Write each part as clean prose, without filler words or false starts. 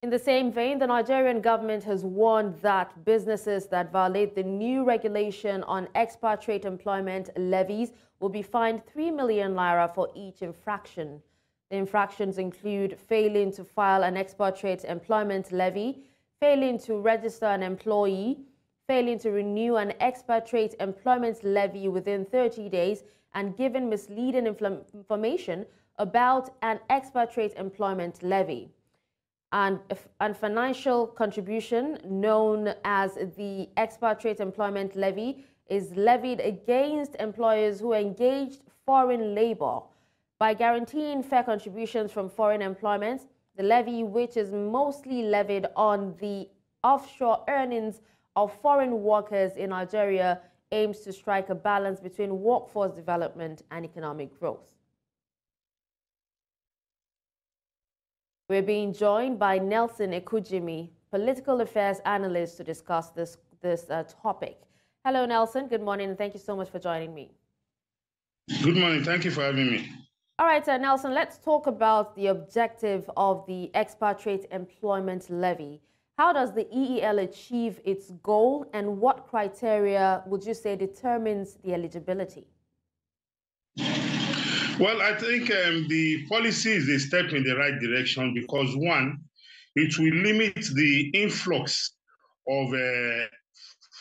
In the same vein, the Nigerian government has warned that businesses that violate the new regulation on expatriate employment levies will be fined 3 million naira for each infraction. The infractions include failing to file an expatriate employment levy, failing to register an employee, failing to renew an expatriate employment levy within 30 days, and giving misleading information about an expatriate employment levy. And financial contribution known as the Expatriate Employment Levy is levied against employers who engaged foreign labor. By guaranteeing fair contributions from foreign employment, the levy, which is mostly levied on the offshore earnings of foreign workers in Nigeria, aims to strike a balance between workforce development and economic growth. We're being joined by Nelson Ekujimi, political affairs analyst, to discuss this topic. Hello, Nelson. Good morning, and thank you so much for joining me. Good morning. Thank you for having me. All right, Nelson, let's talk about the objective of the Expatriate Employment Levy. How does the EEL achieve its goal, and what criteria would you say determines the eligibility? Well, I think the policy is a step in the right direction because, one, it will limit the influx of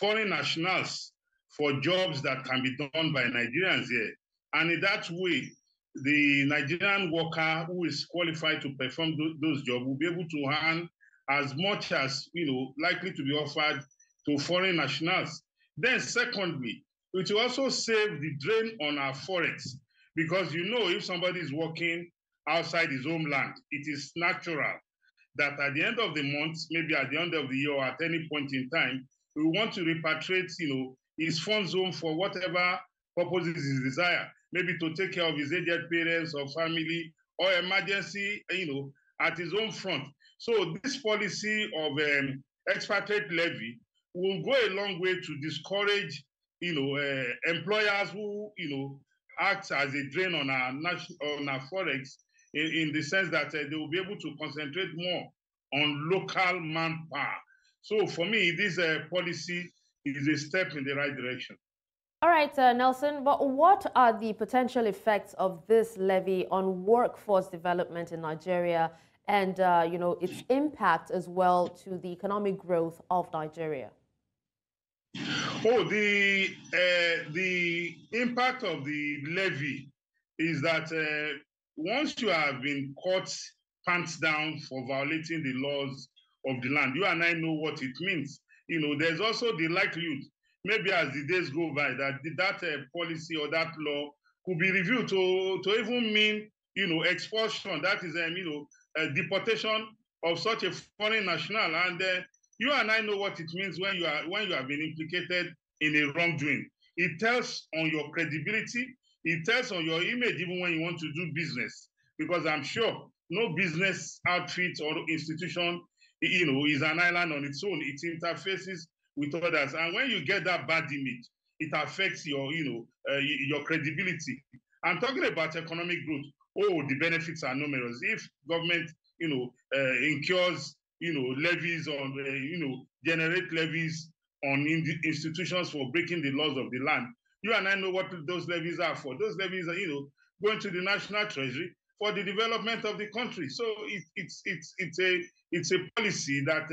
foreign nationals for jobs that can be done by Nigerians here. And in that way, the Nigerian worker who is qualified to perform those jobs will be able to earn as much as, likely to be offered to foreign nationals. Then, secondly, it will also save the drain on our forex. Because if somebody is working outside his homeland, it is natural that at the end of the month, maybe at the end of the year or at any point in time, we want to repatriate, his funds home for whatever purposes he desires, maybe to take care of his aged parents or family or emergency, at his own front. So this policy of expatriate levy will go a long way to discourage, employers who, acts as a drain on our forex in the sense that they will be able to concentrate more on local manpower. So for me, this policy is a step in the right direction. All right, Nelson, but what are the potential effects of this levy on workforce development in Nigeria and, its impact as well to the economic growth of Nigeria? Oh, the impact of the levy is that once you have been caught pants down for violating the laws of the land, you and I know what it means. There's also the likelihood, maybe as the days go by, that policy or that law could be reviewed to even mean, expulsion. That is, deportation of such a foreign national. And you and I know what it means when you have been implicated in a wrongdoing. It tells on your credibility. It tells on your image, even when you want to do business. Because I'm sure no business outfit or institution, is an island on its own. It interfaces with others, and when you get that bad image, it affects your credibility. I'm talking about economic growth. Oh, the benefits are numerous. If government, incurs levies on, generate levies on institutions for breaking the laws of the land. You and I know what those levies are for. Those levies are, going to the national treasury for the development of the country. So it's a policy that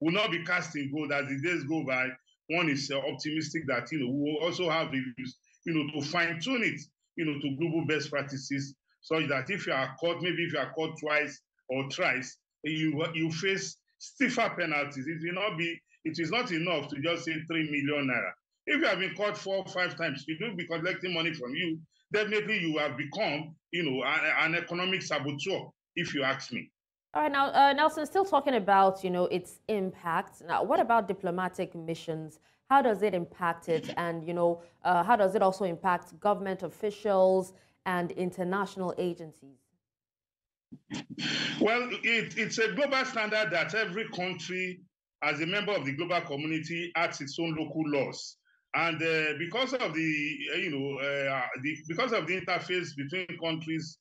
will not be cast in gold as the days go by. One is optimistic that, we will also have reviews, to fine tune it, to global best practices, such that if you are caught, maybe if you are caught twice or thrice, you face stiffer penalties. It is not enough to just say 3 million naira. If you have been caught 4 or 5 times, we will be collecting money from you. Definitely you have become, an economic saboteur, if you ask me. All right, now, Nelson, still talking about, its impact. Now, what about diplomatic missions? How does it impact it? And, how does it also impact government officials and international agencies? Well, it's a global standard that every country, as a member of the global community, acts its own local laws. And because of because of the interface between countries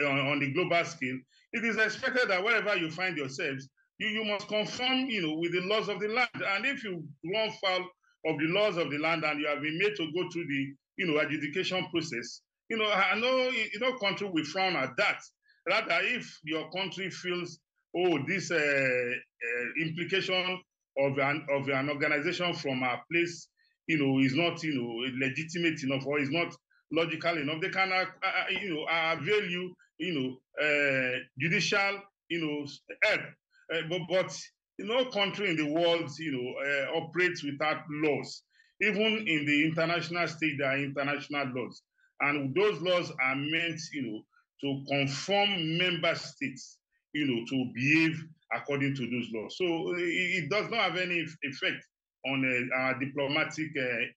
on the global scale, it is expected that wherever you find yourselves, you must conform, with the laws of the land. And if you run foul of the laws of the land and you have been made to go through the, adjudication process, I know, country will frown at that. Rather, if your country feels, oh, this implication of an organization from a place, is not, legitimate enough or is not logical enough, they can, avail you, judicial, help. But no country in the world, operates without laws. Even in the international stage, there are international laws. And those laws are meant, to conform member states, to behave according to those laws. So it does not have any effect on our diplomatic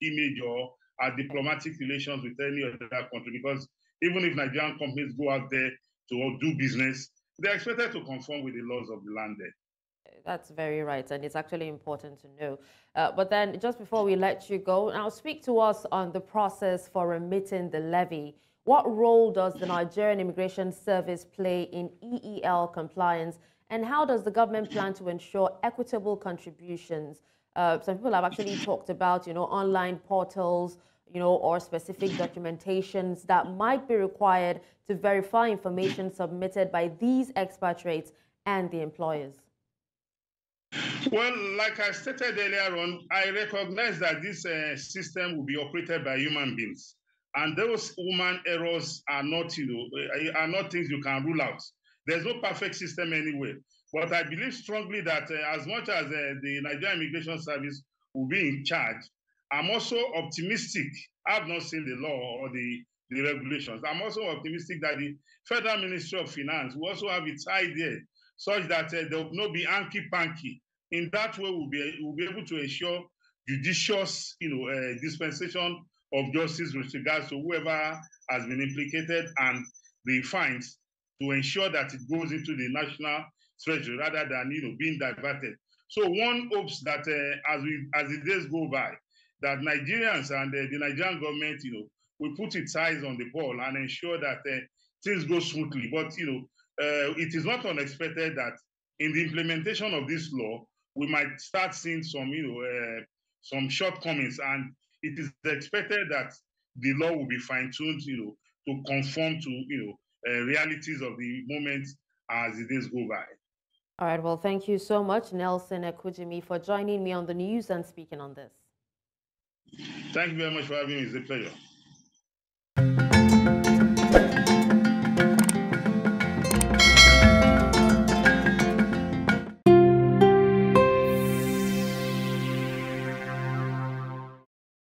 image or our diplomatic relations with any other country, because even if Nigerian companies go out there to do business, they're expected to conform with the laws of the land there. That's very right, and it's actually important to know. But then, just before we let you go, now speak to us on the process for remitting the levy. What role does the Nigerian Immigration Service play in EEL compliance, and how does the government plan to ensure equitable contributions? Some people have actually talked about, online portals, or specific documentations that might be required to verify information submitted by these expatriates and the employers. Well, like I stated earlier on, I recognize that this system will be operated by human beings, and those human errors are not, things you can rule out. There's no perfect system anyway, but I believe strongly that as much as the Nigerian Immigration Service will be in charge, I'm also optimistic. I've not seen the law or the regulations. I'm also optimistic that the Federal Ministry of Finance will also have its idea such that there will not be hanky-panky. In that way, we'll be able to ensure judicious, dispensation of justice with regards to whoever has been implicated and the fines, to ensure that it goes into the national treasury rather than, being diverted. So one hopes that as the days go by, that Nigerians and the Nigerian government, will put its eyes on the ball and ensure that things go smoothly. But, it is not unexpected that in the implementation of this law, we might start seeing some shortcomings, and it is expected that the law will be fine-tuned, to conform to, realities of the moment as the days go by. All right. Well, thank you so much, Nelson Ekujimi, for joining me on the news and speaking on this. Thank you very much for having me. It's a pleasure.